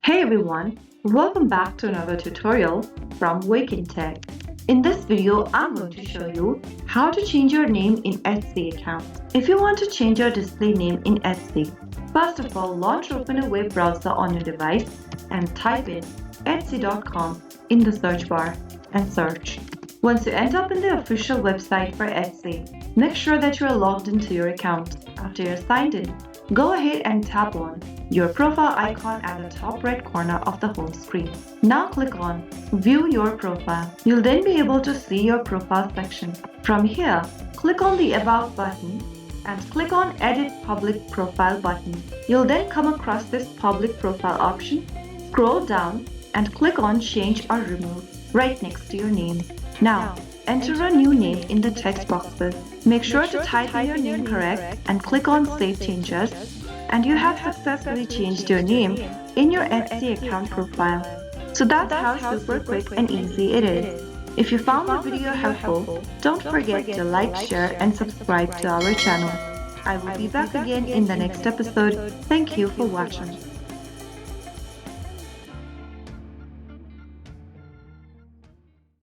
Hey everyone, welcome back to another tutorial from Wake&Tech. In this video, I'm going to show you how to change your name in Etsy account. If you want to change your display name in Etsy, first of all, launch or open a web browser on your device and type in etsy.com in the search bar and search. Once you end up in the official website for Etsy, make sure that you are logged into your account. After you're signed in, go ahead and tap on your profile icon at the top right corner of the home screen. Now click on View Your Profile. You'll then be able to see your profile section. From here, click on the About button and click on Edit Public Profile button. You'll then come across this Public Profile option. Scroll down and click on Change or Remove right next to your name. Now, enter a new name in the text boxes. Make sure to type in your name correct and click on Save Changes, and you have successfully changed your name in your Etsy account profile. So that's how super quick and easy it is. If you found the video helpful, don't forget to like, share, and subscribe to our channel. I will be back again in the next episode. Thank you for watching.